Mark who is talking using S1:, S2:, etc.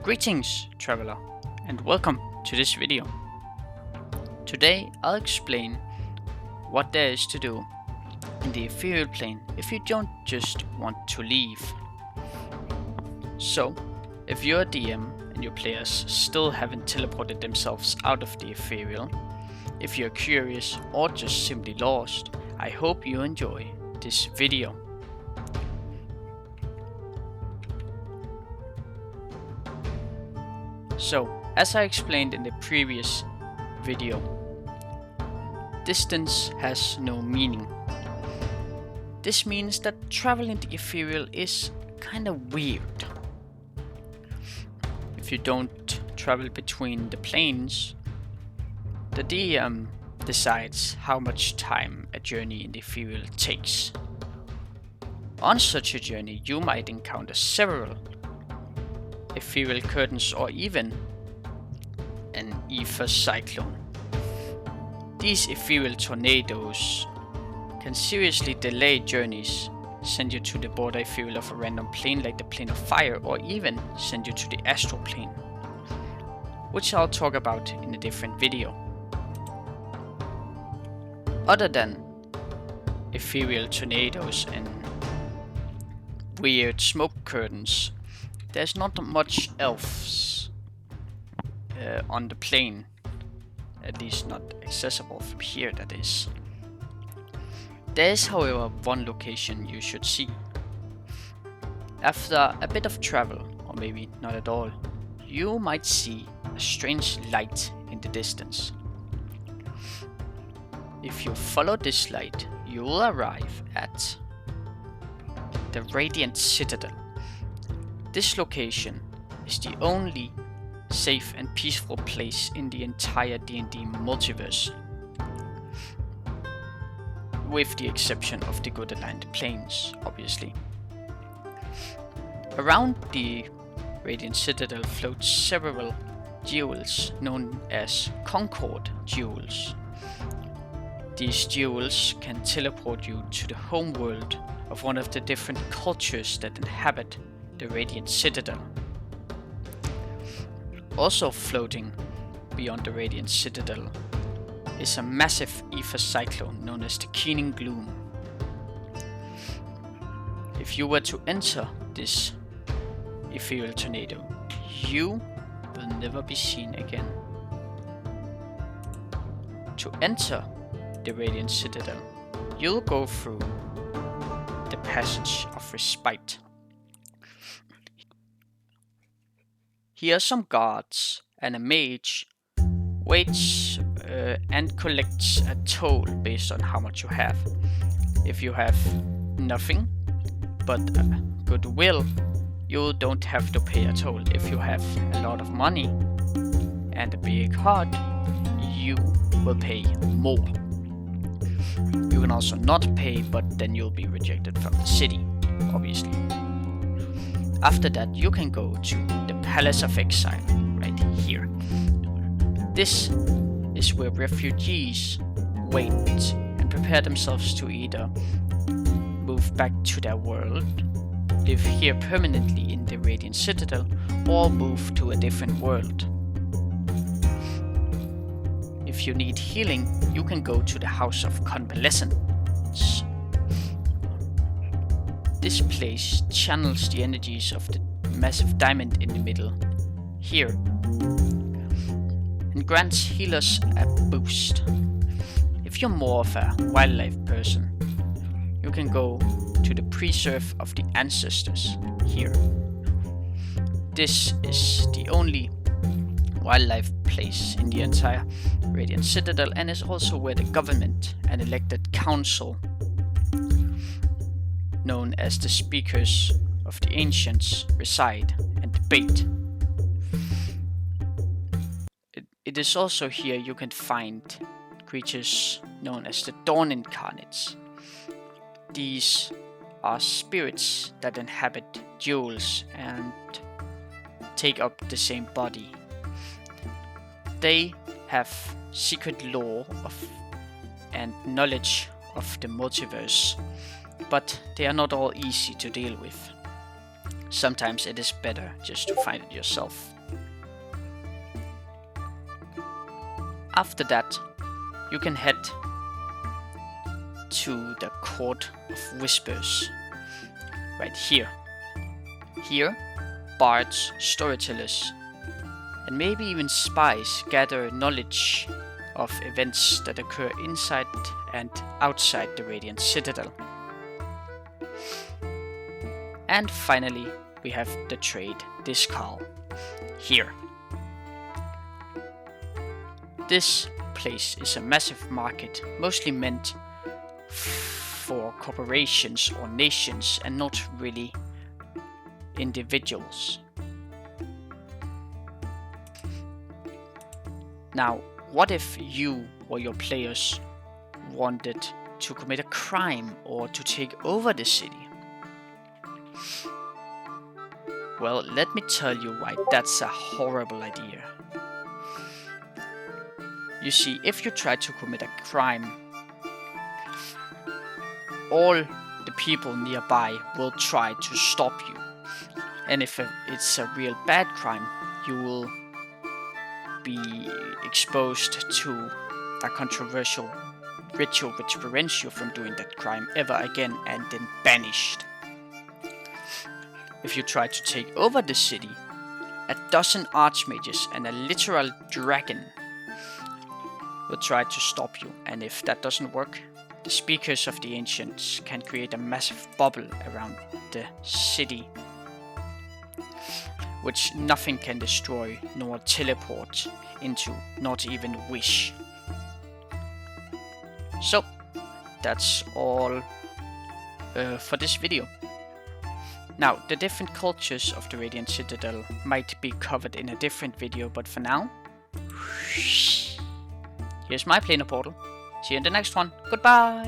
S1: Greetings, traveler, and welcome to this video. Today I'll explain what there is to do in the ethereal plane if you don't just want to leave. So, if you're a DM and your players still haven't teleported themselves out of the ethereal, if you're curious or just simply lost, I hope you enjoy this video. So, as I explained in the previous video, distance has no meaning. This means that traveling the ethereal is kinda weird. If you don't travel between the planes, the DM decides how much time a journey in the ethereal takes. On such a journey, you might encounter several ethereal curtains or even an ether cyclone. These ethereal tornadoes can seriously delay journeys, send you to the border ethereal of a random plane like the plane of fire, or even send you to the astral plane, which I'll talk about in a different video. Other than ethereal tornadoes and weird smoke curtains, there's not much else on the plane, at least not accessible from here, that is. There is, however, one location you should see. After a bit of travel, or maybe not at all, you might see a strange light in the distance. If you follow this light, you will arrive at the Radiant Citadel. This location is the only safe and peaceful place in the entire D&D multiverse, with the exception of the Good Aligned Planes, obviously. Around the Radiant Citadel float several jewels known as Concord jewels. These jewels can teleport you to the home world of one of the different cultures that inhabit the Radiant Citadel. Also floating beyond the Radiant Citadel is a massive ether cyclone known as the Keening Gloom. If you were to enter this ethereal tornado, you will never be seen again. To enter the Radiant Citadel, you'll go through the Passage of Respite. Here are some guards and a mage waits and collects a toll based on how much you have. If you have nothing but goodwill, you don't have to pay a toll. If you have a lot of money and a big heart, you will pay more. You can also not pay, but then you'll be rejected from the city, obviously. After that, you can go to the Palace of Exile, right here. This is where refugees wait and prepare themselves to either move back to their world, live here permanently in the Radiant Citadel, or move to a different world. If you need healing, you can go to the House of Convalescence. This place channels the energies of the massive diamond in the middle here and grants healers a boost. If you're more of a wildlife person, you can go to the Preserve of the Ancestors here. This is the only wildlife place in the entire Radiant Citadel and is also where the government and elected council, known as the Speakers of the Ancients, reside and debate. It is also here you can find creatures known as the Dawn Incarnates. These are spirits that inhabit jewels and take up the same body. They have secret lore and knowledge of the multiverse, but they are not all easy to deal with. Sometimes it is better just to find it yourself. After that, you can head to the Court of Whispers, right here. Here, bards, storytellers, and maybe even spies gather knowledge of events that occur inside and outside the Radiant Citadel. And finally, we have the trade Discal here. This place is a massive market, mostly meant for corporations or nations and not really individuals. Now, what if you or your players wanted to commit a crime or to take over the city? Well, let me tell you why that's a horrible idea. You see, if you try to commit a crime, all the people nearby will try to stop you. And if it's a real bad crime, you will be exposed to a controversial ritual which prevents you from doing that crime ever again and then banished. If you try to take over the city, a dozen archmages and a literal dragon will try to stop you, and if that doesn't work, the speakers of the ancients can create a massive bubble around the city, which nothing can destroy nor teleport into, not even wish. So, that's all for this video. Now, the different cultures of the Radiant Citadel might be covered in a different video, but for now, here's my planar portal. See you in the next one. Goodbye!